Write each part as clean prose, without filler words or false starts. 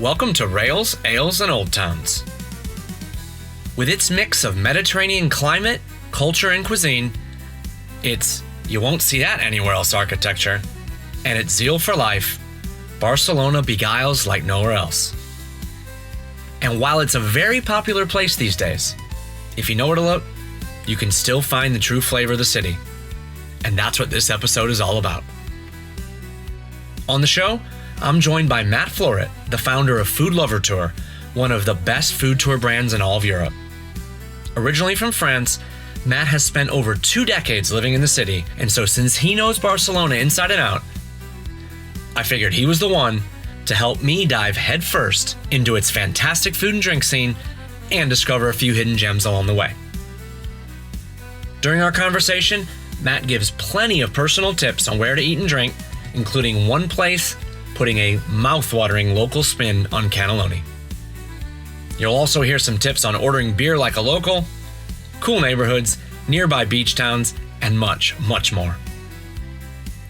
Welcome to Rails, Ales, and Old Towns. With its mix of Mediterranean climate, culture, and cuisine, its you won't see that anywhere else architecture, and its zeal for life, Barcelona beguiles like nowhere else. And while it's a very popular place these days, if you know where to look, you can still find the true flavor of the city. And that's what this episode is all about. On the show, I'm joined by Matt Floret, the founder of Food Lover Tour, one of the best food tour brands in all of Europe. Originally from France, Matt has spent over 2 decades living in the city, and so since he knows Barcelona inside and out, I figured he was the one to help me dive headfirst into its fantastic food and drink scene and discover a few hidden gems along the way. During our conversation, Matt gives plenty of personal tips on where to eat and drink, including one place putting a mouth-watering local spin on cannelloni. You'll also hear some tips on ordering beer like a local, cool neighborhoods, nearby beach towns, and much, much more.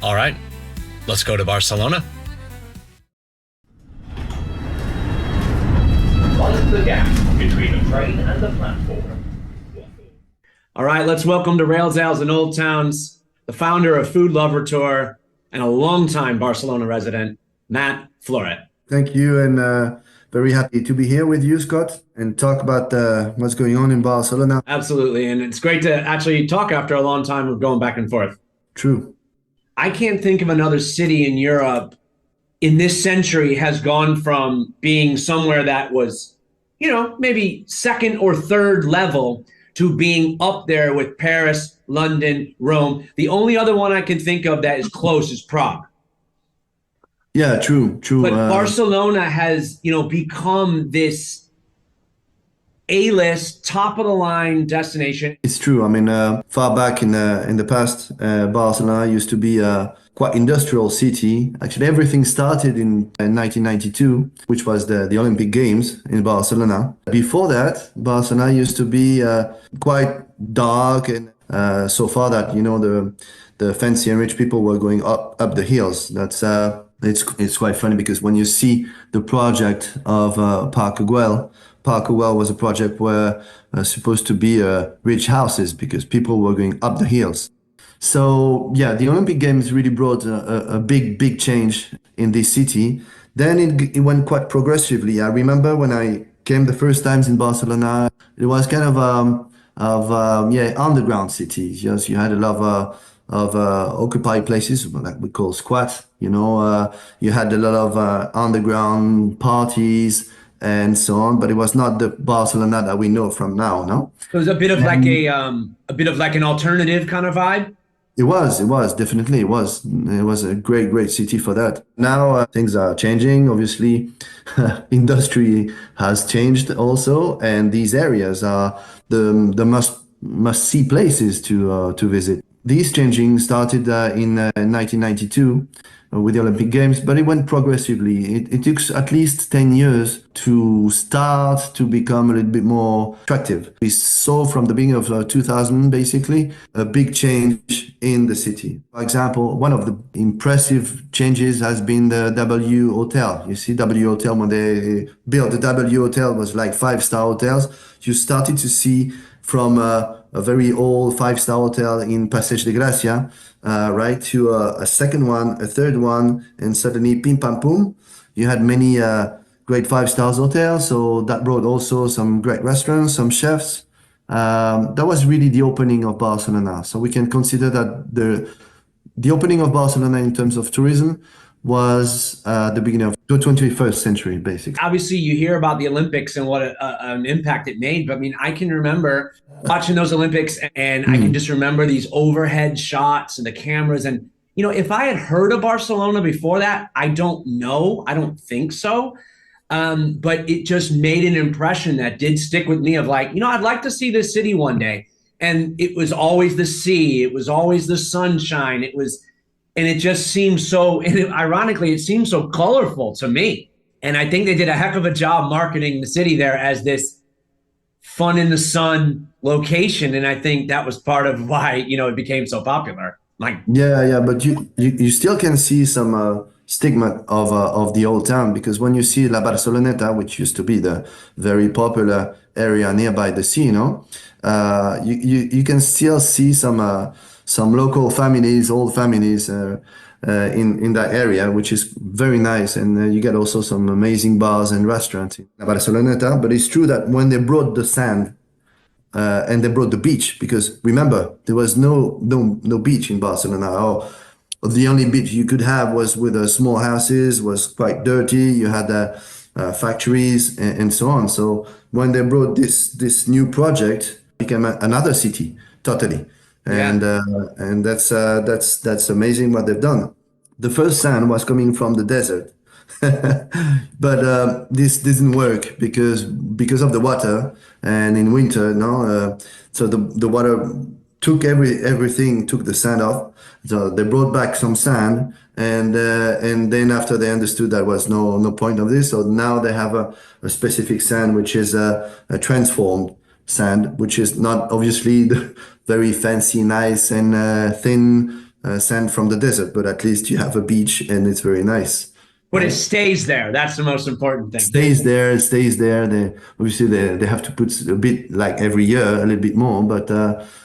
All right, let's go to Barcelona. What is the gap between the train and the platform? All right, let's welcome to Rails, Ales, and Old Towns, the founder of Food Lover Tour and a longtime Barcelona resident, Matt Floret. Thank you, and very happy to be here with you, Scott, and talk about what's going on in Barcelona. Absolutely, and it's great to actually talk after a long time of going back and forth. True. I can't think of another city in Europe in this century has gone from being somewhere that was, maybe second or third level to being up there with Paris, London, Rome. The only other one I can think of that is close is Prague. Yeah, true. But Barcelona has, become this A-list, top-of-the-line destination. It's true. I mean, far back in the past, Barcelona used to be a quite industrial city. Actually, everything started in 1992, which was the Olympic Games in Barcelona. Before that, Barcelona used to be quite dark, and so far that the fancy and rich people were going up the hills. That's it's quite funny because when you see the project of Parc Güell was a project where supposed to be rich houses because people were going up the hills. So yeah, the Olympic Games really brought a big change in this city. Then it went quite progressively. I remember when I came the first times in Barcelona, it was kind of underground city. Yes, you had a lot of occupied places like we call squat. You had a lot of underground parties and so on, but it was not the Barcelona that we know from now. No, it was a bit of like an alternative kind of vibe. It was definitely. It was a great city for that. Now things are changing. Obviously, industry has changed also, and these areas are the must see places to visit. These changing started in 1992 with the Olympic Games, but it went progressively. It took at least 10 years to start to become a little bit more attractive. We saw from the beginning of 2000, basically, a big change in the city. For example, one of the impressive changes has been the W Hotel. You see, W Hotel, when they built the W Hotel, was like 5-star hotels. You started to see from a very old 5-star hotel in Passeig de Gracia, right, to a second one, a third one, and suddenly, pim pam pum, you had many great 5-star hotels. So that brought also some great restaurants, some chefs. That was really the opening of Barcelona. So we can consider that the opening of Barcelona in terms of tourism was the beginning of the 21st century, basically. Obviously, you hear about the Olympics and what an impact it made. But I mean, I can remember watching those Olympics, and I can just remember these overhead shots and the cameras. And, if I had heard of Barcelona before that, I don't know. I don't think so. But it just made an impression that did stick with me of like, I'd like to see this city one day. And it was always the sea. It was always the sunshine. And it just seems so, and ironically, it seems so colorful to me. And I think they did a heck of a job marketing the city there as this fun in the sun location. And I think that was part of why, it became so popular. Like, yeah, but you still can see some stigma of the old town, because when you see La Barceloneta, which used to be the very popular area nearby the sea, you can still see some local families, old families in that area, which is very nice. And you get also some amazing bars and restaurants in La Barceloneta. But it's true that when they brought the sand and they brought the beach, because remember there was no beach in Barcelona. Or the only beach you could have was with small houses, was quite dirty. You had factories and so on. So when they brought this new project, it became another city totally, Yeah. and that's amazing what they've done. The first sand was coming from the desert, but this didn't work because of the water, and in winter, no, so the water took everything, took the sand off. So they brought back some sand, and then after they understood that was no point of this, so now they have a specific sand which is a transformed sand, which is not obviously the very fancy, nice, and thin sand from the desert, but at least you have a beach and it's very nice. But it stays there. That's the most important thing. Stays there, it stays there. They obviously they have to put a bit, like every year, a little bit more, but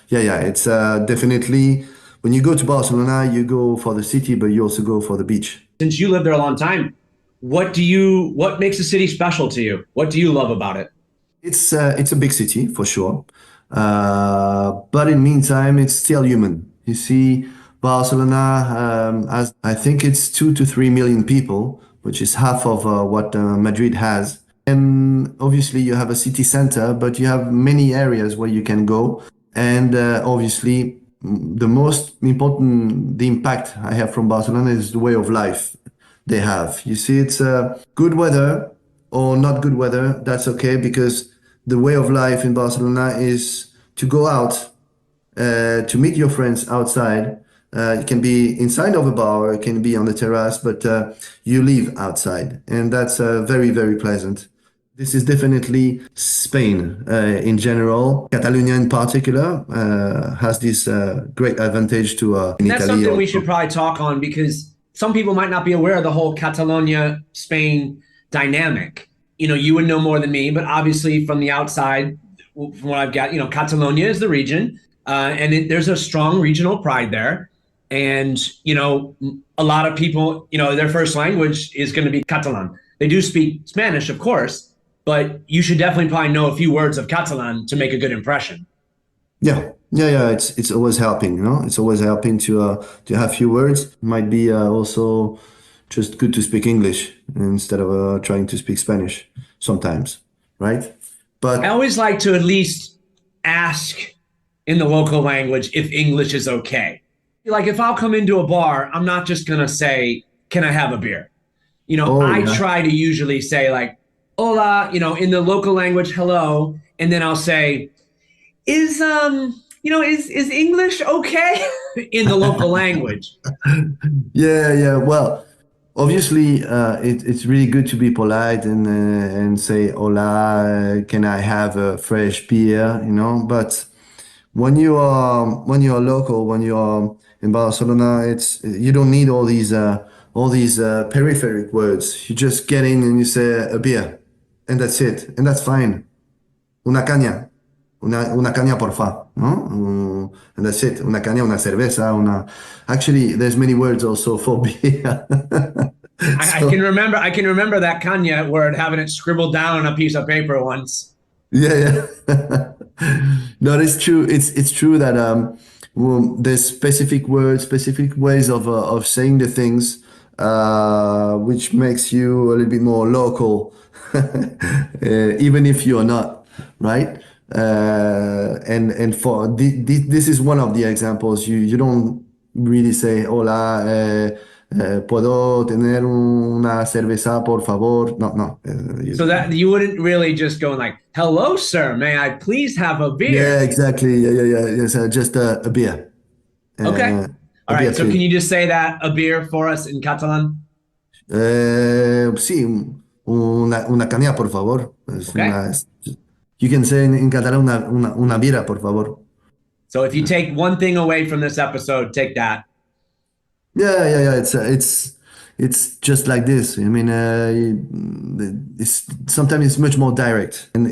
yeah, it's definitely when you go to Barcelona, you go for the city, but you also go for the beach. Since you lived there a long time, what makes the city special to you? What do you love about it? It's a big city for sure, but in meantime, it's still human. You see, Barcelona has, I think it's 2 to 3 million people, which is half of what Madrid has. And obviously, you have a city center, but you have many areas where you can go. And obviously, the most important, the impact I have from Barcelona is the way of life they have. You see, it's good weather or not good weather, that's okay, because the way of life in Barcelona is to go out, to meet your friends outside. It can be inside of a bar, it can be on the terrace, but you live outside, and that's very, very pleasant. This is definitely Spain in general. Catalonia in particular has this great advantage to in That's Italy. something we Also. should probably talk on because some people might not be aware of the whole Catalonia Spain dynamic. You would know more than me, but obviously from the outside, from what I've got, Catalonia is the region, and there's a strong regional pride there. And, a lot of people, their first language is going to be Catalan. They do speak Spanish, of course, but you should definitely probably know a few words of Catalan to make a good impression. Yeah. It's always helping, It's always helping to have few words. Might be also just good to speak English instead of trying to speak Spanish sometimes, right? I But always like to at least ask in the local language if English is okay. Like if I'll come into a bar, I'm not just gonna say, "Can I have a beer?" oh I yeah, try to usually say like, "Hola," in the local language, "hello," and then I'll say, "Is English okay?" in the local language. yeah. Well, obviously, it's really good to be polite and say hola, can I have a fresh beer, But when you're local, when you're in Barcelona, it's you don't need all these peripheric words. You just get in and you say a beer, and that's it, and that's fine. Una caña, una caña porfa, no? And that's it. Una caña, una cerveza, una. Actually, there's many words also for beer. I So can remember. I can remember that Kanye word, having it scribbled down on a piece of paper once. yeah. No, it's true. It's true that there's specific words, specific ways of saying the things, which makes you a little bit more local, even if you're not, right? And for this is one of the examples. You don't really say hola. ¿Puedo tener una cerveza, por favor? No, no. So that you wouldn't really just go like, "Hello, sir. May I please have a beer?" Yeah, exactly. Yeah. Yes, just a beer. Okay. A All beer, right. So can please. you just say that a beer for us in Catalan? Sí, una caña, por favor. Okay. You can say in catalán una birra, por favor. So if you take one thing away from this episode, take that. Yeah. It's it's just like this. I mean, it's sometimes it's much more direct, and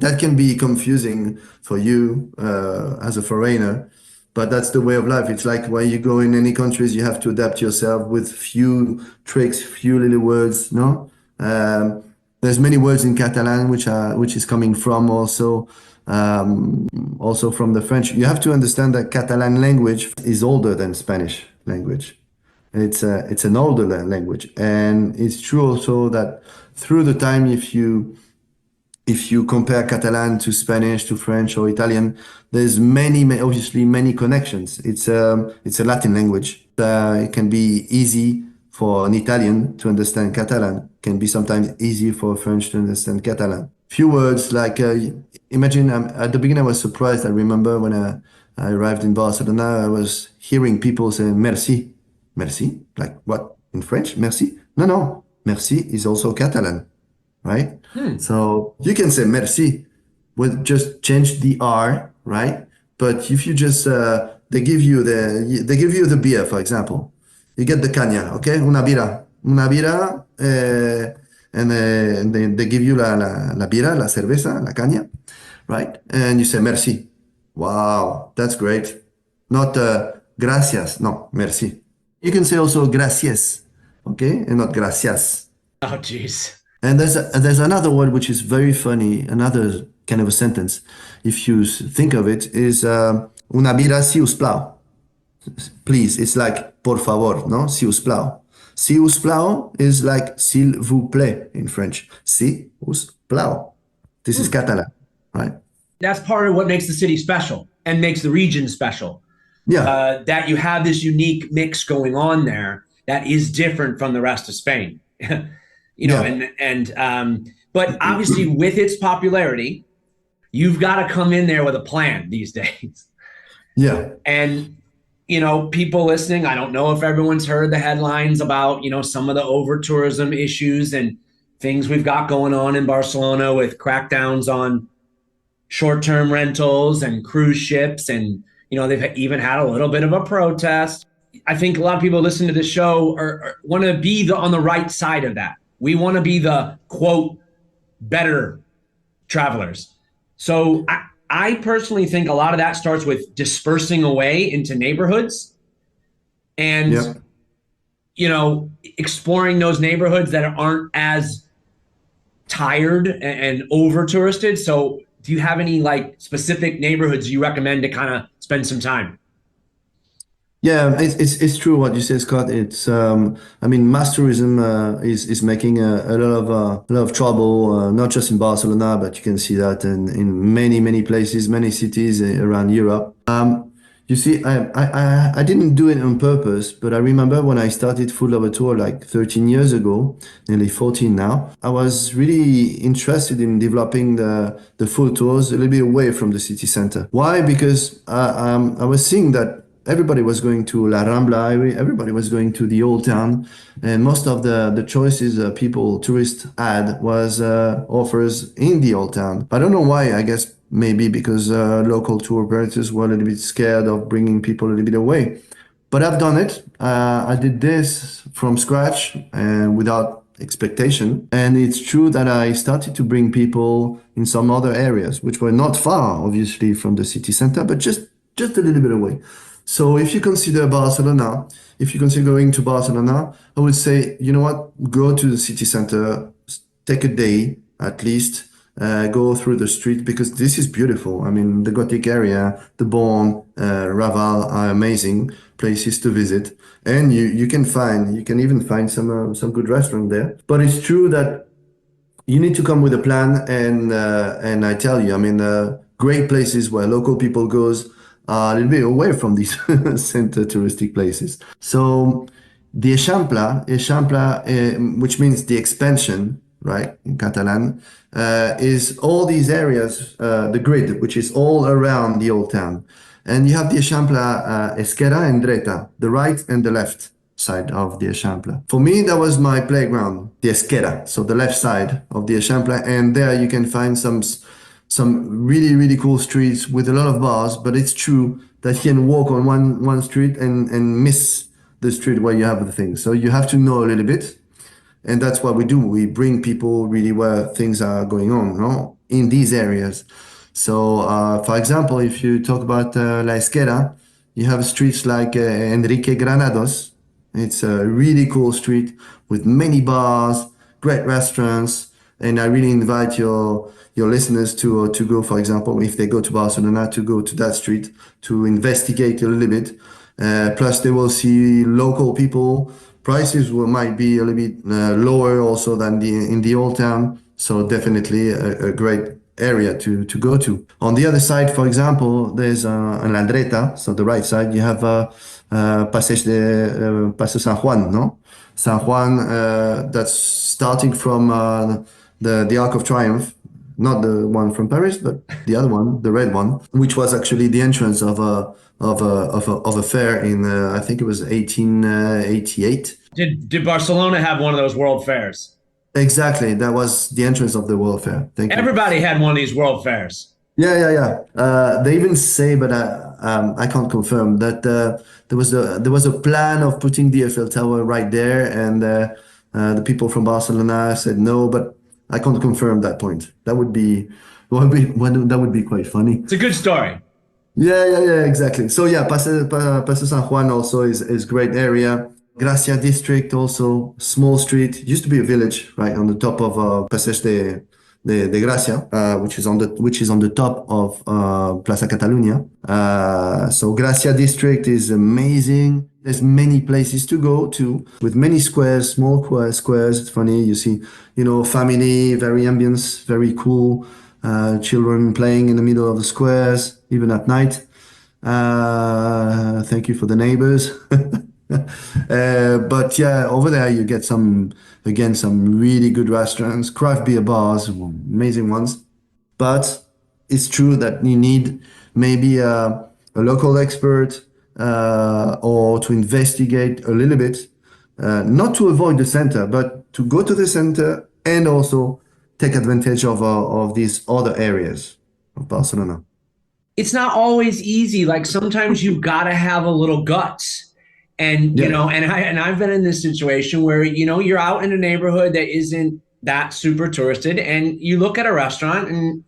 that can be confusing for you as a foreigner. But that's the way of life. It's like when you go in any countries, you have to adapt yourself with few tricks, few little words. No, there's many words in Catalan which is coming from also from the French. You have to understand that Catalan language is older than Spanish language. It's an older language, and it's true also that through the time, if you compare Catalan to Spanish to French or Italian, there's obviously many connections. It's a Latin language. It can be easy for an Italian to understand Catalan. It can be sometimes easy for a French to understand Catalan. Few words like imagine at the beginning I was surprised. I remember when I arrived in Barcelona, I was hearing people say merci, merci, like what in French? Merci? No, merci is also Catalan, right? So you can say merci, with just change the R, right? But if you just they give you the beer, for example, you get the caña, okay? Una bira, and they give you la bira, la cerveza, la caña, right? And you say merci. Wow, that's great. Not gracias, no, merci. You can say also gracias, okay, and not gracias. Oh, jeez. And there's another word which is very funny, another kind of a sentence, if you think of it, is una bira si us plau. Please, it's like por favor, no? Si us plau. Si us plau is like s'il vous plaît in French. Si us plau. This is Catalan, right? That's part of what makes the city special and makes the region special. Yeah. That you have this unique mix going on there that is different from the rest of Spain. But obviously with its popularity, you've got to come in there with a plan these days. Yeah. And people listening, I don't know if everyone's heard the headlines about some of the over tourism issues and things we've got going on in Barcelona with crackdowns on short-term rentals and cruise ships, and they've even had a little bit of a protest. I think a lot of people listening to this show want to be on the right side of that. We want to be the, quote, better travelers. So I personally think a lot of that starts with dispersing away into neighborhoods and, exploring those neighborhoods that aren't as tired and over touristed. So do you have any specific neighborhoods you recommend to kind of spend some time? Yeah, it's true what you say, Scott. It's mass tourism is making a lot of trouble, not just in Barcelona, but you can see that in many places, many cities around Europe. You see, I didn't do it on purpose, but I remember when I started Food Lover Tour like 13 years ago, nearly 14 now, I was really interested in developing the food tours a little bit away from the city center. Why? Because I was seeing that everybody was going to La Rambla, everybody was going to the old town, and most of the choices tourists had was offers in the old town. I don't know why. I guess maybe because local tour operators were a little bit scared of bringing people a little bit away. But I've done it. I did this from scratch and without expectation. And it's true that I started to bring people in some other areas, which were not far, obviously, from the city center, but just a little bit away. So if you consider Barcelona, if you consider going to Barcelona, I would say, you know what, go to the city center, take a day at least, go through the street because this is beautiful. I mean, the Gothic area, the Born, Raval are amazing places to visit. And you can even find some good restaurant there. But it's true that you need to come with a plan. And I tell you, I mean, great places where local people goes, a little bit away from these center touristic places. So the Eixample, which means the expansion, right, in Catalan, is all these areas, the grid, which is all around the old town. And you have the Eixample Esquerra and Dreta, the right and the left side of the Eixample. For me, that was my playground, the Esquerra, so the left side of the Eixample. And there you can find some really cool streets with a lot of bars, but it's true that you can walk on one street and miss the street where you have the things. So you have to know a little bit. And that's what we do. We bring people really where things are going on, no? In these areas. So, for example, if you talk about La Esquera, you have streets like Enrique Granados. It's a really cool street with many bars, great restaurants, and I really invite your listeners to go, for example, if they go to Barcelona, to go to that street to investigate a little bit. Plus, they will see local people. Prices might be a little bit lower also than in the old town. So definitely a great area to go to. On the other side, for example, there's an Landreta. So the right side, you have Paseo San Juan, no? San Juan, that's starting from the Arc of Triumph, not the one from Paris, but the other one, the red one, which was actually the entrance of a fair in I think it was 1888. Did Barcelona have one of those World Fairs? Exactly, that was the entrance of the World Fair. Thank you. Everybody had one of these World Fairs. Yeah. They even say, but I can't confirm that there was a plan of putting the Eiffel Tower right there, and the people from Barcelona said no, but I can't confirm that point. That would be quite funny. It's a good story. Yeah, exactly. So yeah, Paseo San Juan also is great area. Gracia district also, small street. Used to be a village, right, on the top of Passeig de Gracia, which is on the top of Plaza Catalunya. So Gracia district is amazing. There's many places to go to with many squares, small squares. It's funny, you see, family, very ambience, very cool. Children playing in the middle of the squares, even at night. Thank you for the neighbors. But yeah, over there you get some really good restaurants, craft beer bars, amazing ones. But it's true that you need maybe a local expert or to investigate a little bit, not to avoid the center, but to go to the center and also take advantage of these other areas of Barcelona. It's not always easy. Like sometimes you've got to have a little guts. And, and I've been in this situation where, you're out in a neighborhood that isn't that super touristed, and you look at a restaurant and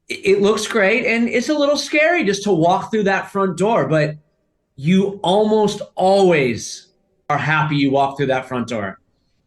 it looks great. And it's a little scary just to walk through that front door, but you almost always are happy you walk through that front door.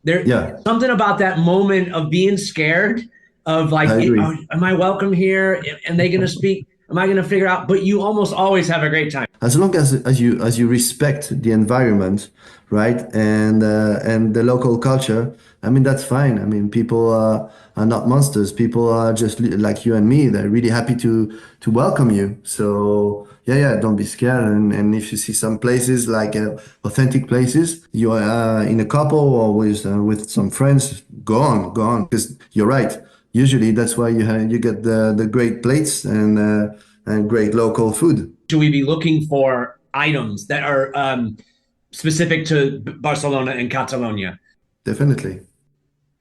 There's something about that moment of being scared of like, am I welcome here? Am they going to speak? Am I going to figure out? But you almost always have a great time. As long as you respect the environment, right, and the local culture. I mean, that's fine. I mean, people are not monsters. People are just like you and me. They're really happy to welcome you. So yeah, don't be scared. And if you see some places like authentic places, you are in a couple or with some friends, go on, because you're right. Usually that's why you get the great plates and great local food. Should we be looking for items that are specific to Barcelona and Catalonia? Definitely.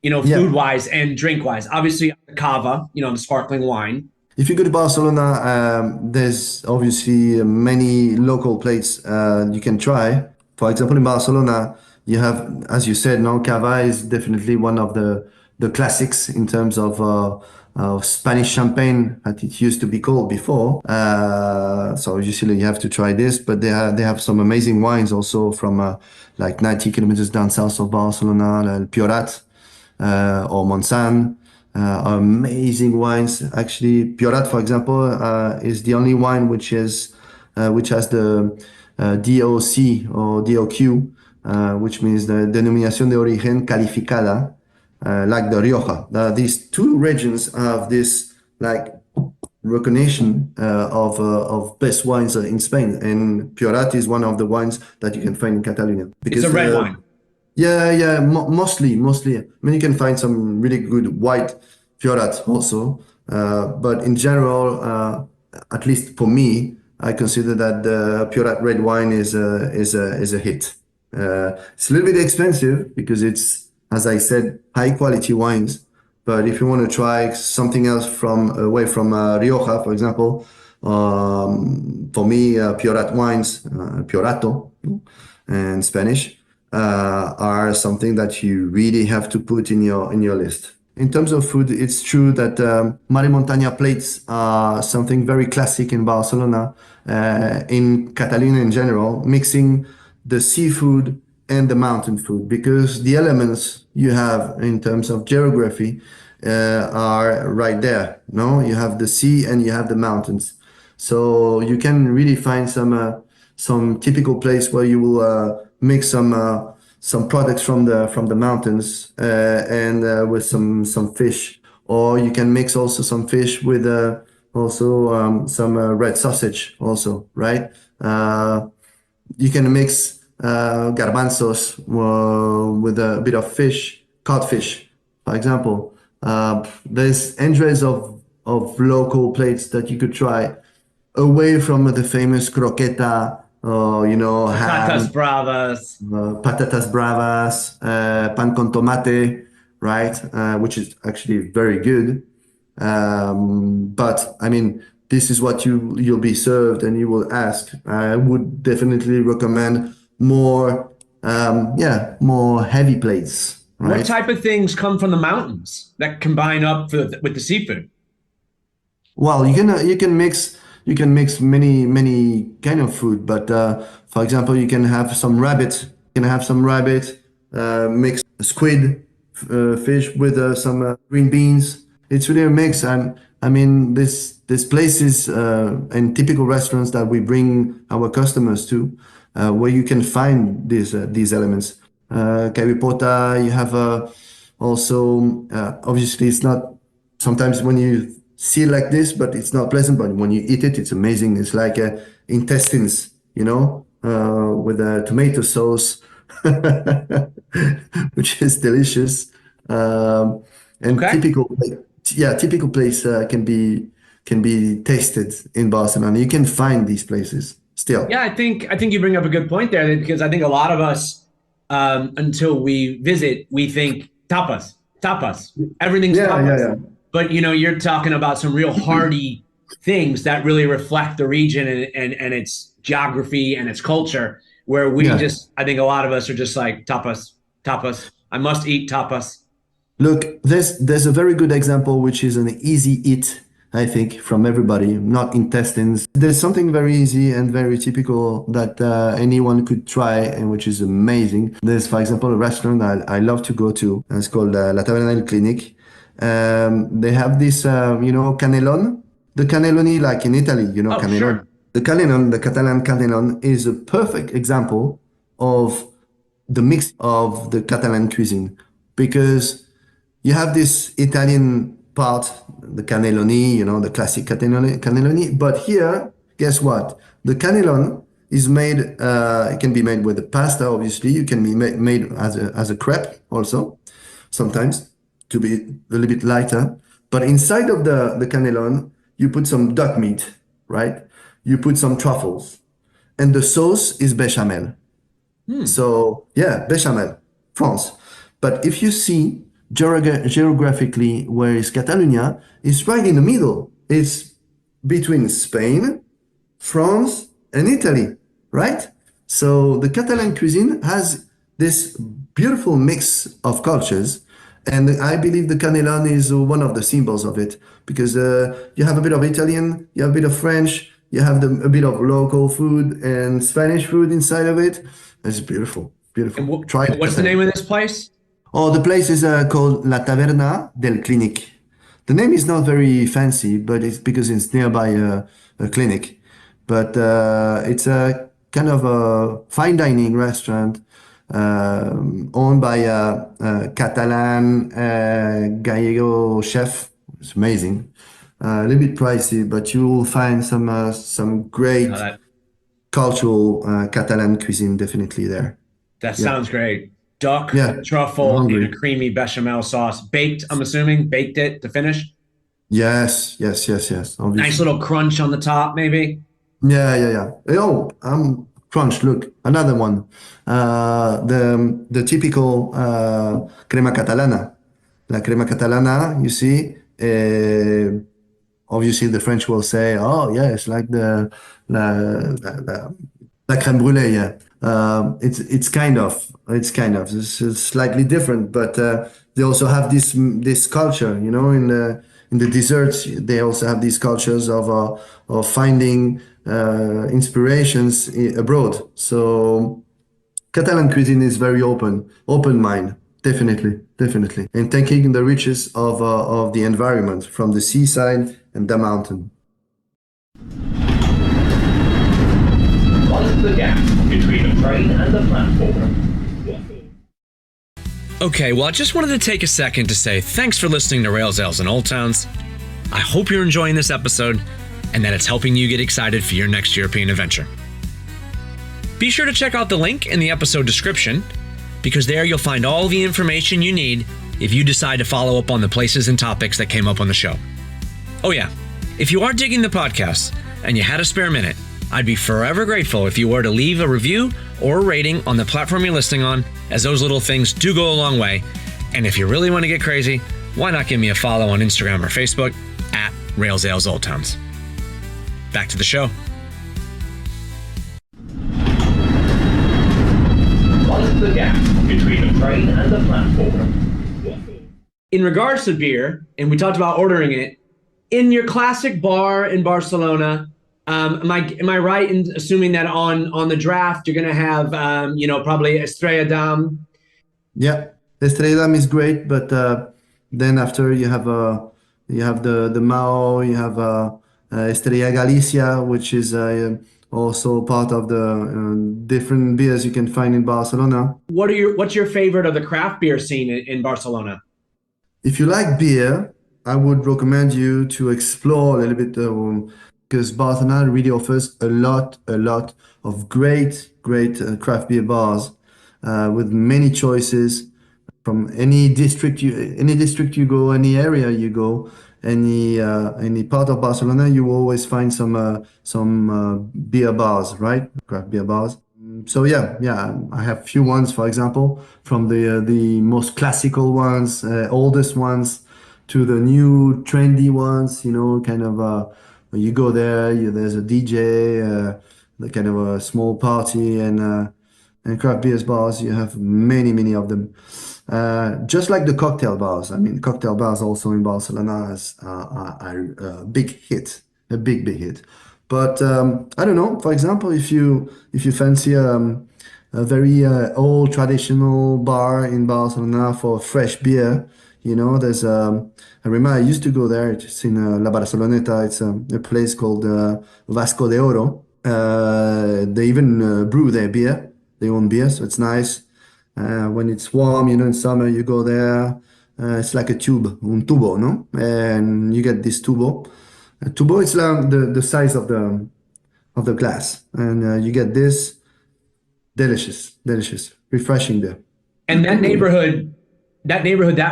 Food-wise and drink-wise. Obviously, cava, the sparkling wine. If you go to Barcelona, there's obviously many local plates you can try. For example, in Barcelona, you have, as you said, cava is definitely one of the classics in terms of Spanish champagne, as it used to be called before. So obviously you have to try this, but they have some amazing wines also from like 90 kilometers down south of Barcelona, El Priorat or Montsant. Amazing wines. Actually, Priorat, for example, is the only wine which has the DOC or DOQ, which means the Denominación de Origen Calificada. Like the Rioja. These two regions have this like recognition of best wines in Spain, and Priorat is one of the wines that you can find in Catalonia. Because it's a red wine. Yeah, mostly. I mean, you can find some really good white Priorat also, but in general, at least for me, I consider that the Priorat red wine is a hit. It's a little bit expensive because it's, as I said, high quality wines. But if you want to try something else away from Rioja, for example, for me, Priorat wines, Priorato, and Spanish are something that you really have to put in your list. In terms of food, it's true that Mar y Montaña plates are something very classic in Barcelona, in Catalonia in general, mixing the seafood and the mountain food because the elements you have in terms of geography are right there. No, you have the sea and you have the mountains, so you can really find some typical place where you will mix some products from the mountains and with some fish, or you can mix also some fish with also some red sausage also, right? You can mix garbanzos with a bit of fish, codfish, for example. There's hundreds of local plates that you could try away from the famous croqueta, Patatas ham, bravas. patatas bravas, pan con tomate, right? Which is actually very good. But I mean, this is what you'll be served, and you will ask. I would definitely recommend more, more heavy plates, What right? type of things come from the mountains that combine up with the seafood? Well, you can mix many kind of food, but for example, you can have some rabbit. You can have some rabbit, mix squid, fish with some green beans. It's really a mix, and I mean this places and typical restaurants that we bring our customers to, where you can find these elements. Caripota, you have also obviously it's not sometimes when you see it like this, but it's not pleasant. But when you eat it, it's amazing. It's like intestines, with a tomato sauce, which is delicious. And Okay. typical place can be tasted in Barcelona. You can find these places still. Yeah, I think you bring up a good point there because I think a lot of us, until we visit, we think tapas, tapas, everything's Yeah, yeah, tapas. yeah. But you're talking about some real hearty things that really reflect the region and its geography and its culture. Where we Yeah. just, I think a lot of us are just like tapas, tapas. I must eat tapas. Look, there's a very good example, which is an easy eat, I think, from everybody, not intestines. There's something very easy and very typical that anyone could try, and which is amazing. There's, for example, a restaurant I love to go to. And it's called La Taverna del Clinic. They have this, cannellon, the cannelloni, like in Italy, Oh, cannellon. sure. The cannellon, the Catalan cannellon, is a perfect example of the mix of the Catalan cuisine because you have this Italian part, the cannelloni, the classic cannelloni. But here, guess what? The cannellon is made. It can be made with the pasta, obviously. You can be made as a crepe also, sometimes to be a little bit lighter. But inside of the cannellon, you put some duck meat, right? You put some truffles, and the sauce is bechamel. Hmm. So yeah, bechamel, France. But if you see geographically where is Catalonia, it's right in the middle. It's between Spain, France, and Italy, right? So the Catalan cuisine has this beautiful mix of cultures, and I believe the cannellon is one of the symbols of it because you have a bit of Italian, you have a bit of French, you have a bit of local food and Spanish food inside of it. It's beautiful, And, beautiful. wh- Try and it. what's the name of this place? Oh, the place is called La Taverna del Clinic. The name is not very fancy, but it's because it's nearby a clinic. But it's a kind of a fine dining restaurant owned by a Catalan Gallego chef. It's amazing. A little bit pricey, but you will find some Oh, great that cultural Catalan cuisine definitely there. that Yeah, sounds great. Duck, yeah. I'm truffle, in a hungry. creamy bechamel sauce. Baked, I'm assuming, baked it to finish. Yes, yes, yes, yes. Nice Obviously. little crunch on the top, maybe. Yeah, yeah, yeah. Oh, I'm crunch. Look, another one. The typical crema catalana. La crema catalana. You see. Obviously, the French will say, "Oh, yeah, it's like the La crème brûlée, yeah. It's slightly different, but they also have this culture, you know, in the desserts. They also have these cultures of finding inspirations abroad. So Catalan cuisine is very open mind, definitely, and taking the riches of the environment from the seaside and the mountain. What is the gap between the train and the platform? Okay, well, I just wanted to take a second to say thanks for listening to Rails, Ales, and Old Towns. I hope you're enjoying this episode and that it's helping you get excited for your next European adventure. Be sure to check out the link in the episode description, because there you'll find all the information you need if you decide to follow up on the places and topics that came up on the show. Oh yeah, if you are digging the podcast and you had a spare minute, I'd be forever grateful if you were to leave a review or a rating on the platform you're listening on, as those little things do go a long way. And if you really want to get crazy, why not give me a follow on Instagram or Facebook at Rails, Ales, Old Towns. Back to the show. What is the gap between the train and the platform? In regards to beer, and we talked about ordering it, in your classic bar in Barcelona, am I right in assuming that on the draft you're going to have probably Estrella Damm? Yeah, Estrella Damm is great, but then after you have the Mao, you have Estrella Galicia, which is also part of the different beers you can find in Barcelona. What's your favorite of the craft beer scene in Barcelona? If you like beer, I would recommend you to explore a little bit because Barcelona really offers a lot of great craft beer bars with many choices from any district you go, any area you go, any part of Barcelona, you always find some beer bars, right? Craft beer bars. So yeah, I have few ones, for example, from the most classical ones, oldest ones, to the new trendy ones. You know, kind of when you go there, there's a DJ, the kind of a small party, and craft beers bars. You have many of them. Just like the cocktail bars. I mean, cocktail bars also in Barcelona are a big hit, a big hit. But I don't know. For example, if you fancy a very old traditional bar in Barcelona for fresh beer, you know, there's I remember I used to go there. It's in La Barceloneta. It's a place called Vasco de Oro. They even brew their beer. They own beer, so it's nice. When it's warm, you know, in summer, you go there. It's like a tube, un tubo, no? And you get this tubo. A tubo is like the size of the glass, and you get this delicious, refreshing there. And that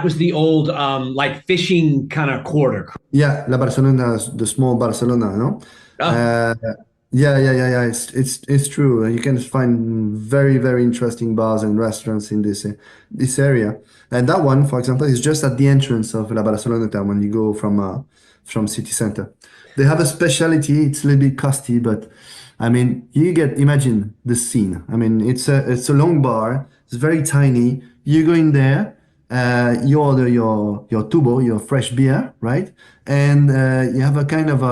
was the old like fishing kind of quarter. Yeah, La Barcelona, the small Barcelona, no? Oh. Yeah. It's true. You can find very interesting bars and restaurants in this area. And that one, for example, is just at the entrance of La Barceloneta when you go from city center. They have a specialty. It's a little bit costly, but I mean, imagine the scene. I mean, it's a long bar. It's very tiny. You go in there. You order your tubo, your fresh beer, right? And you have a kind of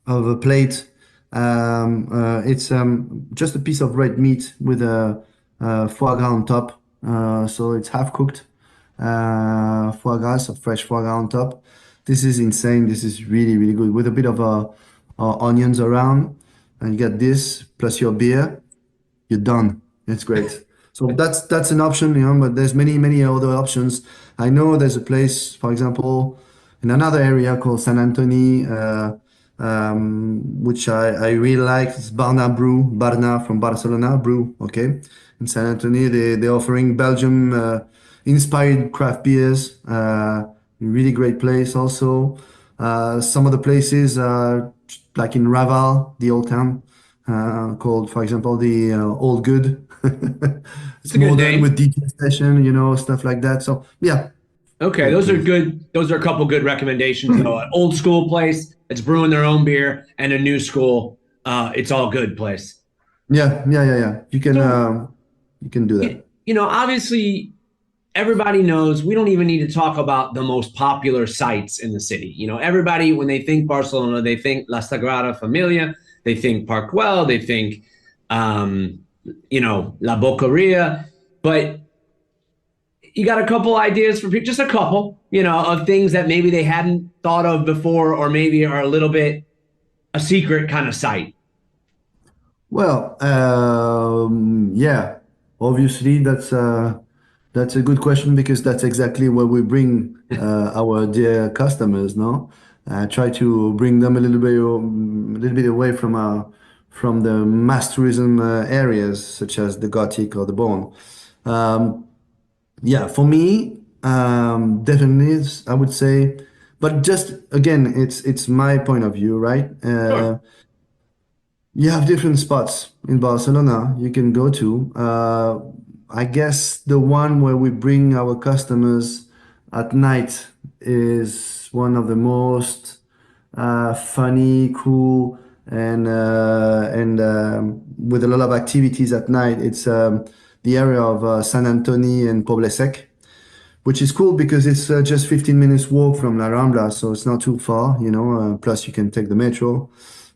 a plate. It's just a piece of red meat with a foie gras on top. So it's half cooked foie gras, so fresh foie gras on top. This is insane. This is really good with a bit of onions around, and you get this plus your beer. You're done. It's great. So that's an option, you know. But there's many other options. I know there's a place, for example, in another area called San Antoni, which I really like. It's Barna from Barcelona Brew. Okay, in San Antoni, they're offering Belgium inspired craft beers. Really great place also. Some of the places like in Raval, the old town, called, for example, the Old Good. It's a good modern name. with DJ session, you know, stuff like that. So yeah. Okay, those are good. Those are a couple good recommendations. Though. An old school place that's brewing their own beer, and a new school, it's all good place. Yeah. So, You can do that. obviously, everybody knows we don't even need to talk about the most popular sites in the city. Everybody, when they think Barcelona, they think La Sagrada Familia, they think Parkwell, they think, um, La Boqueria. But you got a couple ideas for people, just a couple, of things that maybe they hadn't thought of before, or maybe are a little bit a secret kind of site. Well, yeah, obviously that's a good question because that's exactly where we bring our dear customers, no? Try to bring them a little bit away from the mass tourism areas such as the Gothic or the Bone. Um, yeah, for me, definitely, I would say, but just again, it's my point of view, right? Sure. You have different spots in Barcelona you can go to. I guess the one where we bring our customers at night is one of the most funny, cool, and with a lot of activities at night. It's the area of San Antoni and Poble Sec, which is cool because it's just 15 minutes walk from La Rambla, so it's not too far, you know. Plus, you can take the metro.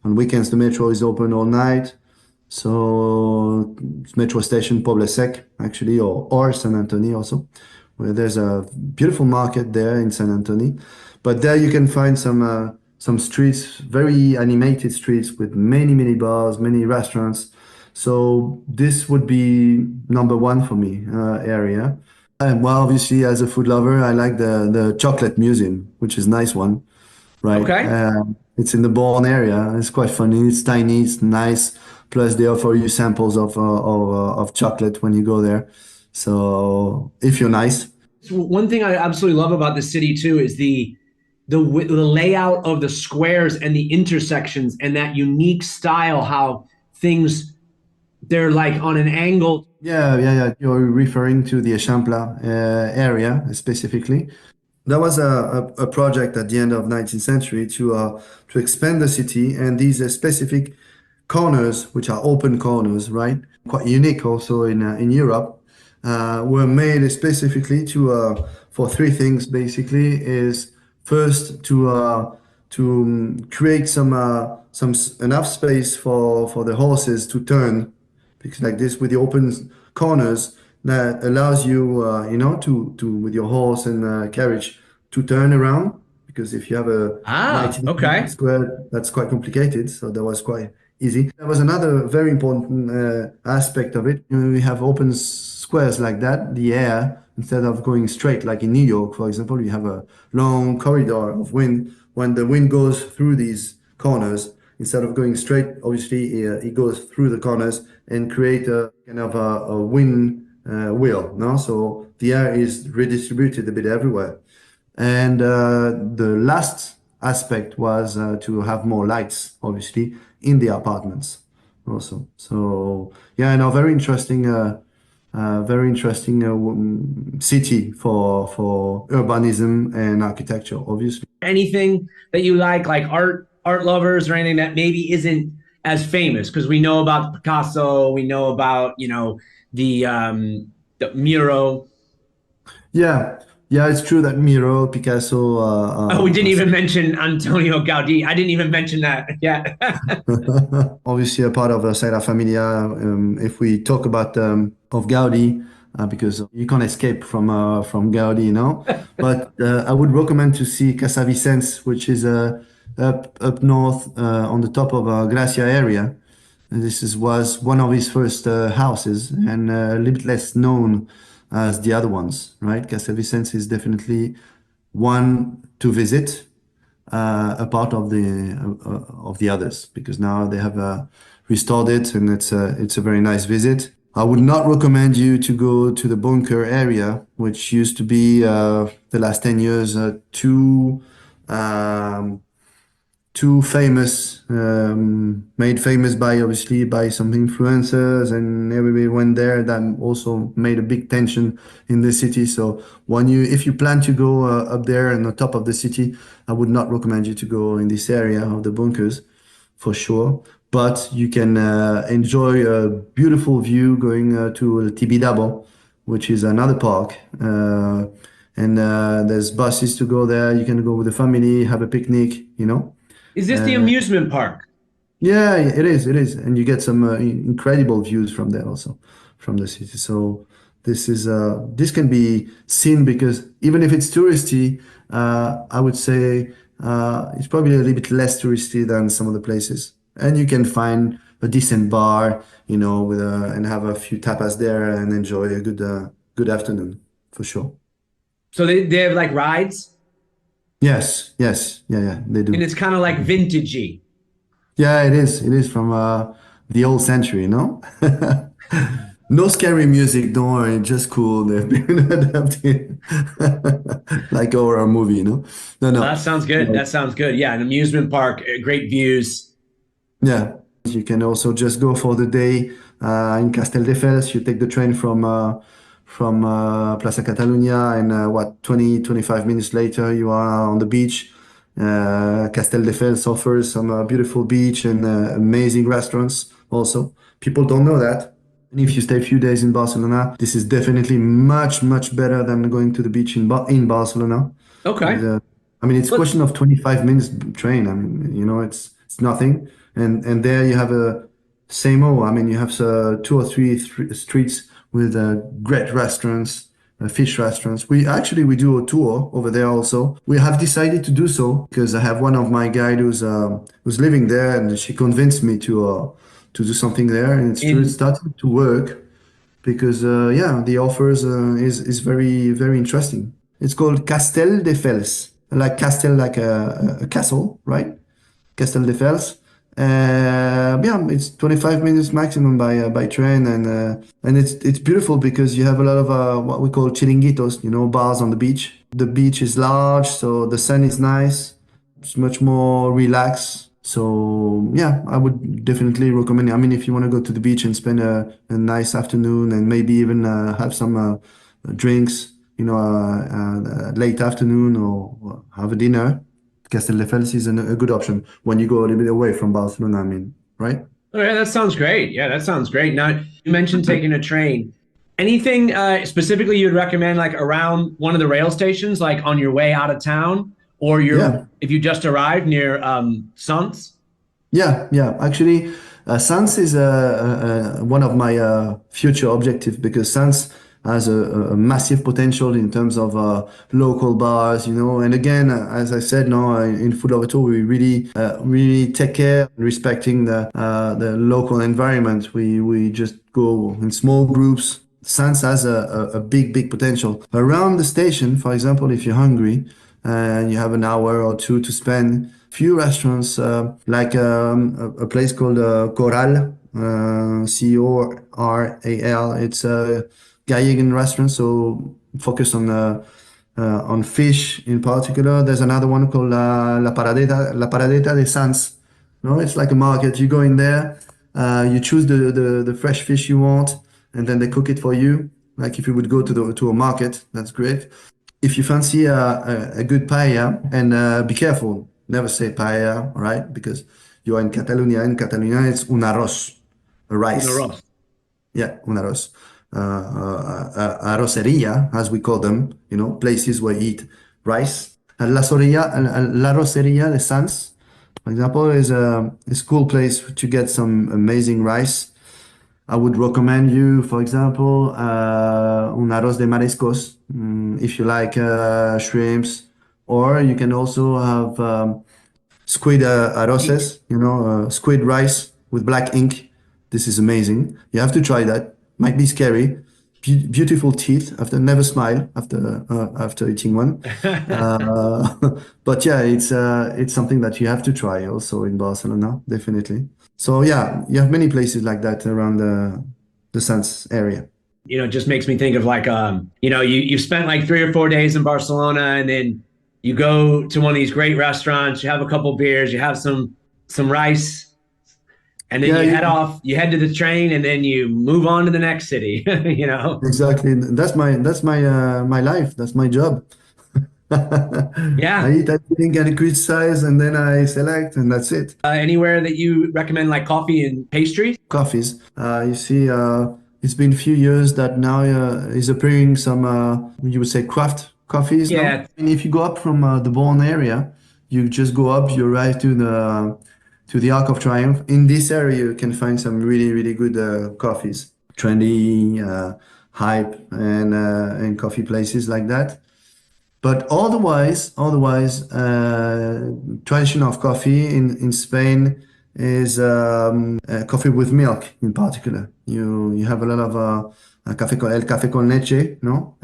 On weekends, the metro is open all night. So, metro station Poble Sec, actually, or San Antoni also, where there's a beautiful market there in San Antoni. But there you can find some streets, very animated streets with many bars, many restaurants. So this would be number one for me area. Well, obviously, as a food lover, I like the chocolate museum, which is a nice one, right? Okay. It's in the Bourne area. It's quite funny. It's tiny. It's nice. Plus, they offer you samples of chocolate when you go there. So if you're nice, So one thing I absolutely love about the city too is the layout of the squares and the intersections and that unique style, how things they're like on an angle. yeah. You're referring to the Eixample area specifically. That was a project at the end of 19th century to expand the city, and these specific corners, which are open corners, right? Quite unique also in Europe, were made specifically to for three things basically. Is first to create enough space for the horses to turn, because like this with the open corners that allows you to with your horse and carriage to turn around, because if you have a Ah, 19 okay. square, that's quite complicated, so that was quite easy. There was another very important aspect of it. We have open squares like that, the air, instead of going straight like in New York, for example, you have a long corridor of wind. When the wind goes through these corners, instead of going straight, obviously it goes through the corners and create a kind of a wind wheel, no? So the air is redistributed a bit everywhere. And the last aspect was to have more lights, obviously, in the apartments also. So yeah, no, very interesting city for urbanism and architecture, obviously. Anything that you like art lovers or anything that maybe isn't as famous because we know about Picasso, we know about the Miro. Yeah, yeah, it's true that Miro, Picasso, Oh, we didn't even mention Antonio Gaudi. I didn't even mention that. Yeah. obviously a part of Sagrada Familia. If we talk about of Gaudi, because you can't escape from Gaudi, you know. But I would recommend to see Casa Vicens, which is up north on the top of Gracia area. And was one of his first houses and a little bit less known as the other ones, right? Casa Vicens is definitely one to visit, a part of the others, because now they have restored it and it's a very nice visit. I would not recommend you to go to the bunker area, which used to be the last 10 years um, too famous, made famous by obviously by some influencers, and everybody went there. That also made a big tension in the city. So if you plan to go up there on the top of the city, I would not recommend you to go in this area of the bunkers, for sure. but you can enjoy a beautiful view going to El Tibidabo, which is another park. And there's buses to go there. You can go with the family, have a picnic, you know. Is this the Uh, amusement park? yeah, it is. It is, and you get some incredible views from there also, from the city. So this can be seen because even if it's touristy, I would say it's probably a little bit less touristy than some of the places, and you can find a decent bar, you know, with and have a few tapas there and enjoy a good afternoon for sure. So they have like rides, Yes, yes, yeah, yeah, they and do. it's kind of like vintagey. Yeah, it is. It is from the old century, no? No scary music, don't worry, just cool. They've been adapted like horror movie, you know? No, Well, that no. sounds good. That sounds good. Yeah, an amusement park, great views. Yeah. You can also just go for the day in Castelldefels. You take the train from Plaza Catalunya, and what 25 minutes later you are on the beach. Castelldefels offers some beautiful beach and amazing restaurants also. People don't know that. And if you stay a few days in Barcelona, this is definitely much better than going to the beach in Barcelona. Okay. The, I mean, it's a Well, question of 25 minutes train. I mean, you know, it's nothing. And there you have a same old. I mean, you have two or three streets with great restaurants, fish restaurants. We do a tour over there also. We have decided to do so because I have one of my guide who's living there, and she convinced me to do something there, and it's true. It in started to work because yeah, the offers is very interesting. It's called Castel de Fels, like castle, like a castle, right? Castelldefels. Yeah, it's 25 minutes maximum by train, and it's beautiful because you have a lot of what we call chiringuitos, you know, bars on the beach. The beach is large, so the sun is nice. It's much more relaxed. So yeah, I would definitely recommend it. I mean, if you want to go to the beach and spend a nice afternoon and maybe even have some drinks, you know, late afternoon or have a dinner. Castelldefels is a good option when you go a little bit away from Barcelona, I mean, right? Oh, yeah, that sounds great. Yeah, that sounds great. Now, you mentioned taking a train. Anything specifically you'd recommend, like around one of the rail stations, like on your way out of town, or Yeah, if you just arrived near Sants? yeah. Actually, Sans is one of my future objectives because Sans has a massive potential in terms of local bars, you know. And again, as I said, no, in Food Lover Tour, we really take care respecting the local environment. We just go in small groups. Sans has a big potential around the station. For example, if you're hungry and you have an hour or two to spend, few restaurants like a place called Coral, Coral. It's a Gallegan restaurant, so focused on fish in particular. There's another one called La Paradeta de Sans. No, it's like a market. You go in there, you choose the fresh fish you want, and then they cook it for you. Like if you would go to a market, that's great. If you fancy a good paella, and be careful, never say paella, all right? Because you are in Catalonia. In Catalonia, it's un arroz, a Una rice. Ross. Yeah, un arroz. Arroceria, as we call them, you know, places where you eat rice. La Roceria de Sans, for example, is a cool place to get some amazing rice. I would recommend you, for example, un arroz de mariscos, if you like shrimps, or you can also have squid arroces, you know, squid rice with black ink. This is amazing. You have to try that. Might be scary. Beautiful teeth after never smile after eating one. Uh, but yeah, it's something that you have to try also in Barcelona, definitely. So yeah, you have many places like that around the Sants area. It just makes me think of like you've spent like 3 or 4 days in Barcelona, and then you go to one of these great restaurants, you have a couple beers, you have some rice, and then Yeah, you head to the train, and then you move on to the next city. exactly. That's my life. That's my job. I Yeah. eat, I think, and criticize, and then I select, and that's it. Anywhere that you recommend like coffee and pastries? Coffees. You see, it's been a few years that now is appearing some, you would say, craft coffees, no? Yeah. And if you go up from the Bonn area, you just go up, you arrive to the Arc of Triumph. In this area, you can find some really, really good coffees, trendy, hype, and coffee places like that. But otherwise, tradition of coffee in Spain is coffee with milk in particular. You have a lot of el café con leche, no?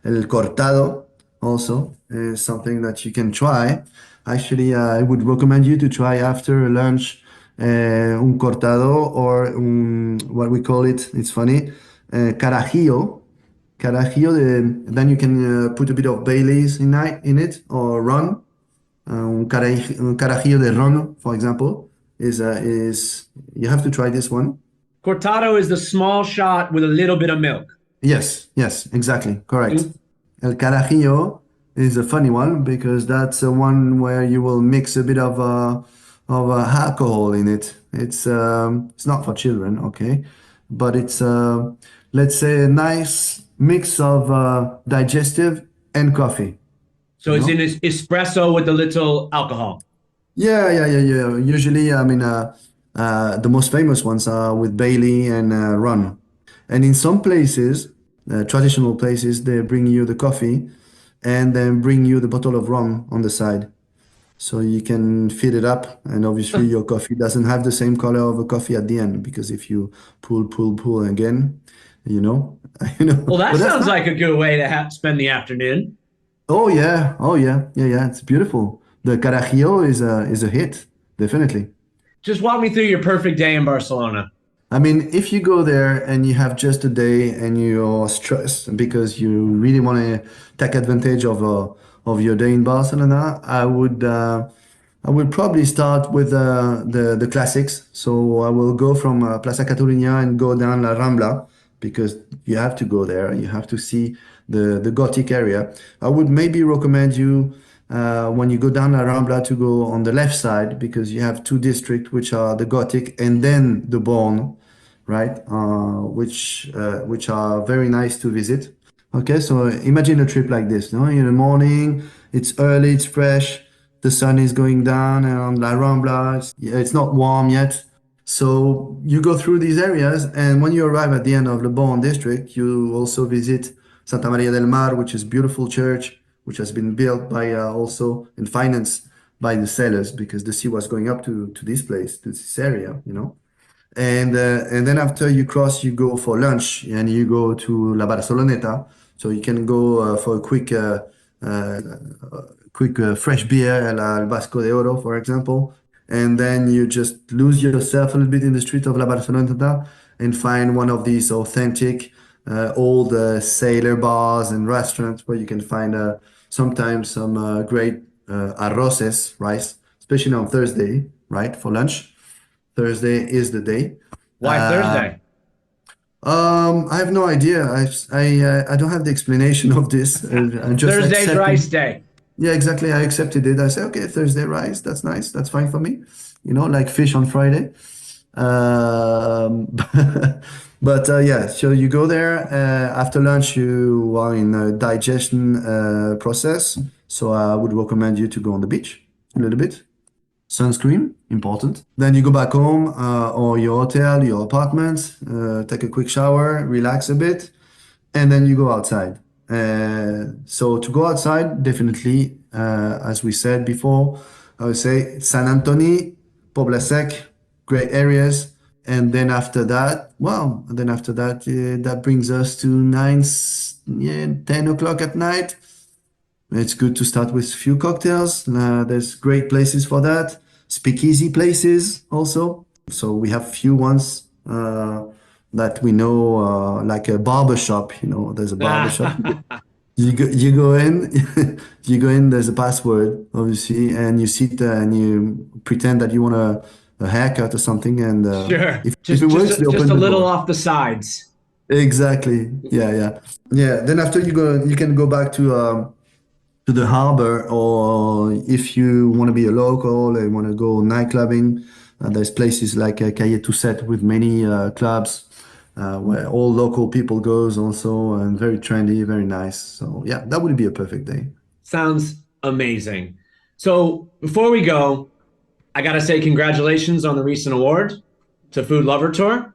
El cortado also is something that you can try. Actually, I would recommend you to try after lunch un cortado or what we call it. It's funny, carajillo. Carajillo, then you can put a bit of Baileys in it or rum. Un carajillo de ron, for example, is you have to try this one. Cortado is the small shot with a little bit of milk. Yes, exactly, correct. Mm. El carajillo is a funny one because that's the one where you will mix a bit of alcohol in it. It's not for children, okay, but it's let's say a nice mix of digestive and coffee. So You it's in know? this espresso with a little alcohol. Yeah. Usually, I mean, the most famous ones are with Bailey and rum. And in some places, traditional places, they bring you the coffee and then bring you the bottle of rum on the side. So you can fill it up. And obviously, your coffee doesn't have the same color of a coffee at the end because if you pull again, you know, you know, Well, that but that's sounds nice. like a good way to spend the afternoon. Oh yeah. It's beautiful. The Carajillo is a hit, definitely. Just walk me through your perfect day in Barcelona. I mean, if you go there and you have just a day and you're stressed because you really want to take advantage of your day in Barcelona, I would probably start with the classics. So I will go from Plaza Catalunya and go down La Rambla because you have to go there. You have to see the Gothic area. I would maybe recommend you when you go down La Rambla to go on the left side because you have two districts which are the Gothic and then the Born, right? Which are very nice to visit. Okay, so imagine a trip like this, no? In the morning, it's early, it's fresh, the sun is going down on La Rambla. It's not warm yet. So you go through these areas, and when you arrive at the end of Le Bon district, you also visit Santa Maria del Mar, which is a beautiful church, which has been built by also and financed by the sellers because the sea was going up to this place, to this area, you know. And then after you cross, you go for lunch and you go to La Barceloneta. So you can go for a uh, quick fresh beer, El Vasco de Oro, for example. And then you just lose yourself a little bit in the street of La Barceloneta and find one of these authentic old sailor bars and restaurants where you can find sometimes some great arroces, rice, especially on Thursday, right, for lunch. Thursday is the day. Why Thursday? I have no idea. I don't have the explanation of this. I just Thursday's rice accepted. day. Yeah, exactly. I accepted it. I said, okay, Thursday rice. That's nice. That's fine for me. You know, like fish on Friday. Um, but yeah, so you go there after lunch. You are in a digestion process. So I would recommend you to go on the beach a little bit. Sunscreen, important. Then you go back home or your hotel, your apartment, take a quick shower, relax a bit, and then you go outside. So to go outside, definitely, as we said before, I would say San Antoni, Pobla Sec, great areas. And then after that, that brings us to 9, yeah, 10 o'clock at night. It's good to start with few cocktails. There's great places for that. Speakeasy places also. So we have few ones that we know, like a barber shop. You know, there's a barber shop. You go in, you go in. There's a password, obviously, and you sit there and you pretend that you want a haircut or something. And Sure. if it works, they Just open a the little door. off the sides. Exactly. Yeah. Then after you go, you can go back to to the harbor, or if you want to be a local and want to go nightclubbing, there's places like Calle Toussaint with many clubs where all local people goes also, and very trendy, very nice. So yeah, that would be a perfect day. Sounds amazing. So before we go, I got to say congratulations on the recent award to Food Lover Tour.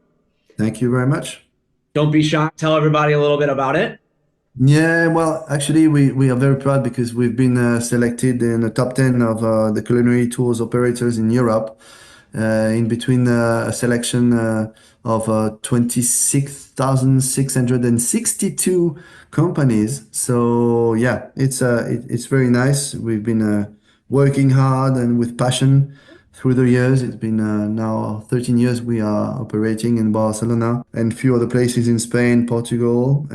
Thank you very much. Don't be shy. Tell everybody a little bit about it. Yeah, well, actually, we are very proud because we've been selected in the top 10 of the culinary tours operators in Europe, in between a selection of 26,662 companies. So yeah, it's very nice. We've been working hard and with passion through the years. It's been now 13 years we are operating in Barcelona and few other places in Spain, Portugal,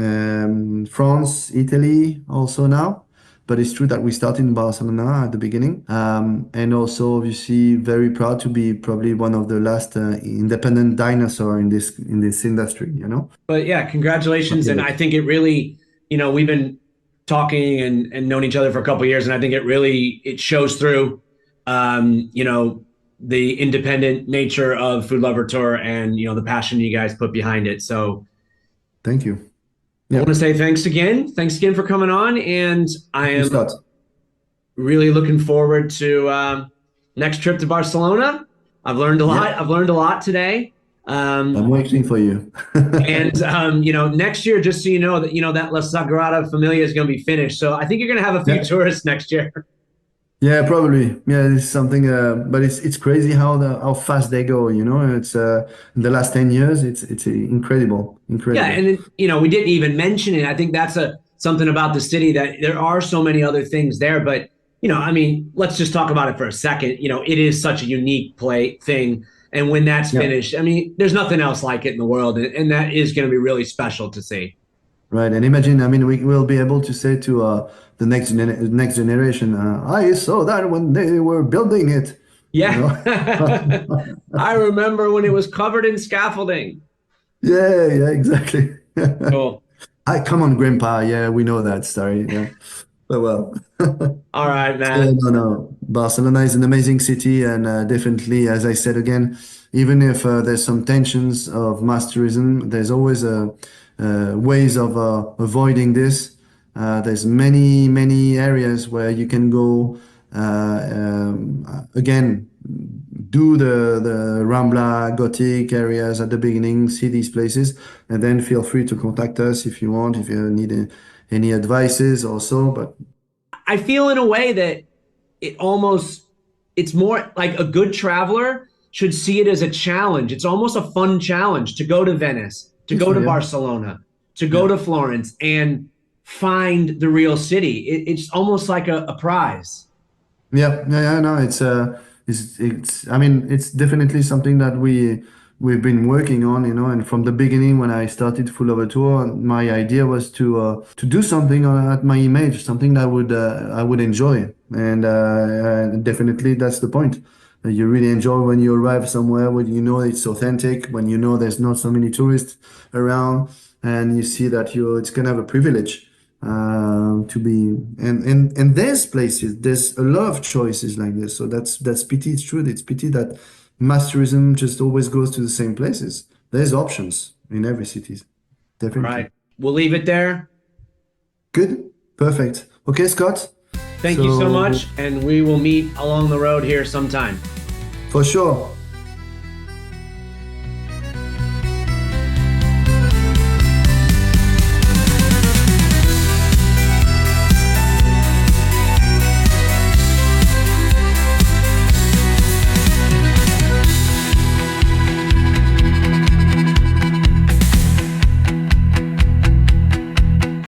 France, Italy also now. But it's true that we started in Barcelona at the beginning. And also obviously very proud to be probably one of the last independent dinosaur in this industry, you know? But yeah, congratulations. And I think it really, we've been talking and known each other for a couple of years, and I think it shows through. The independent nature of Food Lover Tour and the passion you guys put behind it. So thank you. I want to say thanks again. Thanks again for coming on. And I am really looking forward to next trip to Barcelona. I've learned a lot. I've learned a lot today. I'm waiting for you. And next year, just so you know that that La Sagrada Familia is going to be finished. So I think you're going to have a few tourists next year. Yeah, probably. Yeah, it's something, but it's crazy how fast they go. It's in the last 10 years, it's incredible. Yeah, and we didn't even mention it. I think that's something about the city, that there are so many other things there. But let's just talk about it for a second. It is such a unique thing, and when that's finished, there's nothing else like it in the world, and that is going to be really special to see. Right, and imagine, we will be able to say to the next generation, I saw that when they were building it. Yeah, I remember when it was covered in scaffolding. Yeah, exactly. Cool. Come on, Grandpa. Yeah, we know that story. Yeah, but well. All right, man. No. Barcelona is an amazing city, and definitely, as I said again, even if there's some tensions of mass tourism, there's always ways of avoiding this. There's many areas where you can go. Again, do the Rambla Gothic areas at the beginning, see these places, and then feel free to contact us if you want, if you need any advices also. But I feel in a way that it's more like a good traveler should see it as a challenge. It's almost a fun challenge to go to Venice, to go to Barcelona, to go to Florence and find the real city. It's almost like a prize. No, it's definitely something that we've been working on, and from the beginning when I started Food Lover Tour, my idea was to do something at my image, something that I would enjoy, and definitely that's the point. You really enjoy when you arrive somewhere when it's authentic, when there's not so many tourists around, and you see that it's kind of a privilege to be, and there's places, there's a lot of choices like this. So that's pity. It's true. It's pity that mass tourism just always goes to the same places. There's options in every city. Definitely. All right. We'll leave it there. Good. Perfect. Okay, Scott. Thank you so much, and we will meet along the road here sometime. For sure.